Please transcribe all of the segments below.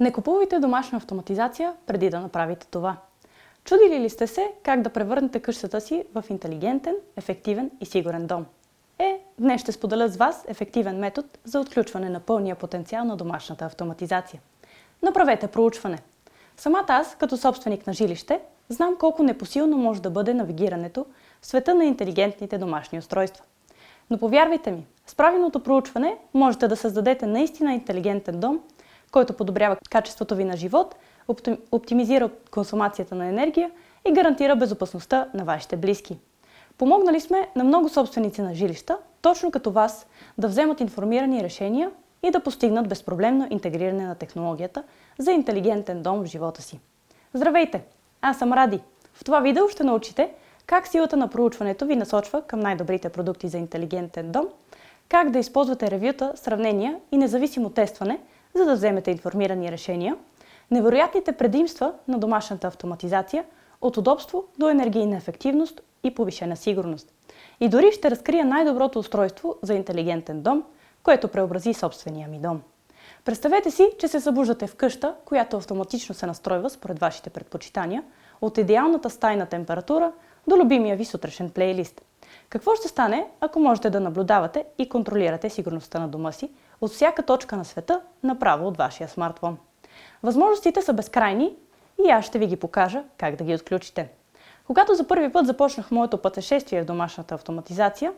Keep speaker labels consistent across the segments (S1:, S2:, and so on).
S1: Не купувайте домашна автоматизация преди да направите това. Чудили ли сте се как да превърнете къщата си в интелигентен, ефективен и сигурен дом? Днес ще споделя с вас ефективен метод за отключване на пълния потенциал на домашната автоматизация. Направете проучване. Самата аз, като собственик на жилище, знам колко непосилно може да бъде навигирането в света на интелигентните домашни устройства. Но повярвайте ми, с правилното проучване можете да създадете наистина интелигентен дом, който подобрява качеството ви на живот, оптимизира консумацията на енергия и гарантира безопасността на вашите близки. Помогнали сме на много собственици на жилища, точно като вас, да вземат информирани решения и да постигнат безпроблемно интегриране на технологията за интелигентен дом в живота си. Здравейте! Аз съм Ради. В това видео ще научите как силата на проучването ви насочва към най-добрите продукти за интелигентен дом, как да използвате ревюта, сравнения и независимо тестване, за да вземете информирани решения, невероятните предимства на домашната автоматизация от удобство до енергийна ефективност и повишена сигурност. И дори ще разкрия най-доброто устройство за интелигентен дом, което преобрази собствения ми дом. Представете си, че се събуждате в къща, която автоматично се настройва според вашите предпочитания, от идеалната стайна температура до любимия ви сутрешен плейлист. Какво ще стане, ако можете да наблюдавате и контролирате сигурността на дома си от всяка точка на света, направо от вашия смартфон? Възможностите са безкрайни и аз ще ви ги покажа как да ги отключите. Когато за първи път започнах моето пътешествие в домашната автоматизация,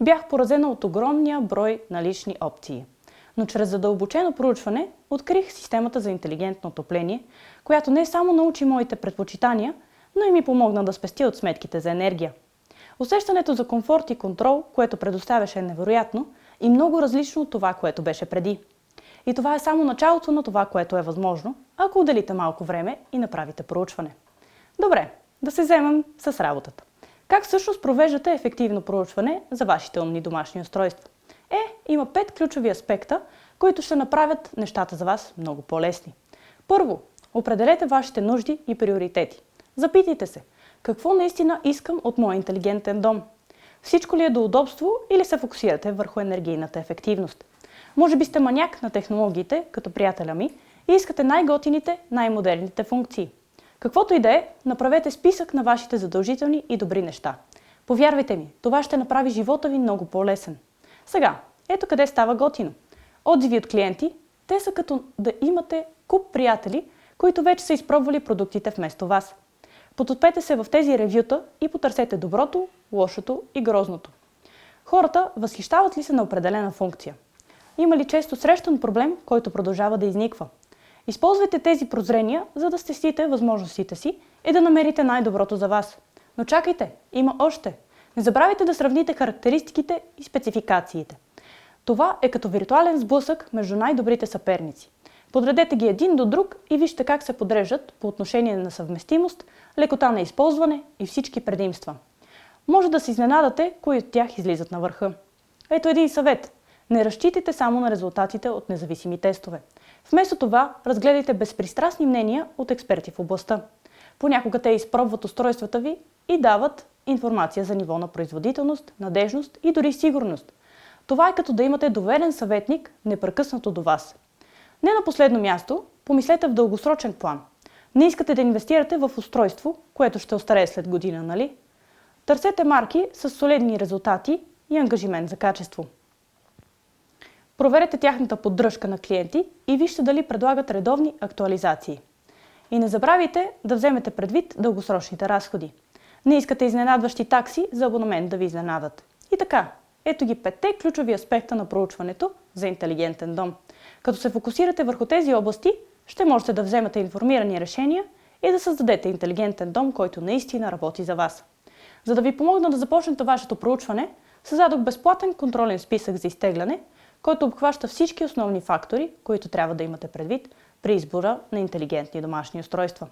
S1: бях поразена от огромния брой налични опции. Но чрез задълбочено проучване открих системата за интелигентно отопление, която не само научи моите предпочитания, но и ми помогна да спестя от сметките за енергия. Усещането за комфорт и контрол, което предоставяше, е невероятно и много различно от това, което беше преди. И това е само началото на това, което е възможно, ако отделите малко време и направите проучване. Добре, да се вземем с работата. Как всъщност провеждате ефективно проучване за вашите умни домашни устройства? Има 5 ключови аспекта, които ще направят нещата за вас много по-лесни. Първо, определете вашите нужди и приоритети. Запитайте се, какво наистина искам от моя интелигентен дом? Всичко ли е до удобство или се фокусирате върху енергийната ефективност? Може би сте маняк на технологиите, като приятеля ми, и искате най-готините, най-модерните функции. Каквото и да е, направете списък на вашите задължителни и добри неща. Повярвайте ми, това ще направи живота ви много по-лесен. Сега, ето къде става готино. Отзиви от клиенти, те са като да имате куп приятели, които вече са изпробвали продуктите вместо вас. Потопете се в тези ревюта и потърсете доброто, лошото и грозното. Хората възхищават ли се на определена функция? Има ли често срещан проблем, който продължава да изниква? Използвайте тези прозрения, за да стесните възможностите си и да намерите най-доброто за вас. Но чакайте, има още. Не забравяйте да сравните характеристиките и спецификациите. Това е като виртуален сблъсък между най-добрите съперници. Подредете ги един до друг и вижте как се подреждат по отношение на съвместимост, лекота на използване и всички предимства. Може да се изненадате, кои от тях излизат на върха. Ето един съвет. Не разчитайте само на резултатите от независими тестове. Вместо това, разгледайте безпристрастни мнения от експерти в областта. Понякога те изпробват устройствата ви и дават информация за ниво на производителност, надежност и дори сигурност. Това е като да имате доверен съветник непрекъснато до вас. Не на последно място, помислете в дългосрочен план. Не искате да инвестирате в устройство, което ще остарее след година, нали? Търсете марки с солидни резултати и ангажимент за качество. Проверете тяхната поддръжка на клиенти и вижте дали предлагат редовни актуализации. И не забравяйте да вземете предвид дългосрочните разходи. Не искате изненадващи такси за абонамент да ви изненадат. И така, ето ги 5 ключови аспекта на проучването за интелигентен дом. Като се фокусирате върху тези области, ще можете да вземете информирани решения и да създадете интелигентен дом, който наистина работи за вас. За да ви помогна да започнете вашето проучване, създадох безплатен контролен списък за изтегляне, който обхваща всички основни фактори, които трябва да имате предвид при избора на интелигентни домашни устройства.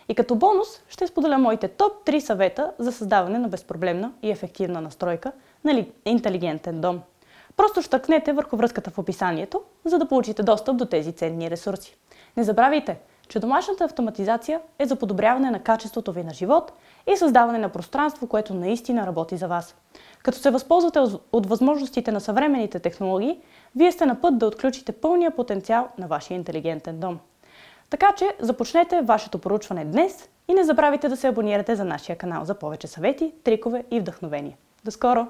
S1: И като бонус ще споделя моите топ 3 съвета за създаване на безпроблемна и ефективна настройка на интелигентен дом. Просто щъкнете върху връзката в описанието, за да получите достъп до тези ценни ресурси. Не забравяйте, че домашната автоматизация е за подобряване на качеството ви на живот и създаване на пространство, което наистина работи за вас. Като се възползвате от възможностите на съвременните технологии, вие сте на път да отключите пълния потенциал на вашия интелигентен дом. Така че започнете вашето проучване днес и не забравяйте да се абонирате за нашия канал за повече съвети, трикове и вдъхновения. До скоро!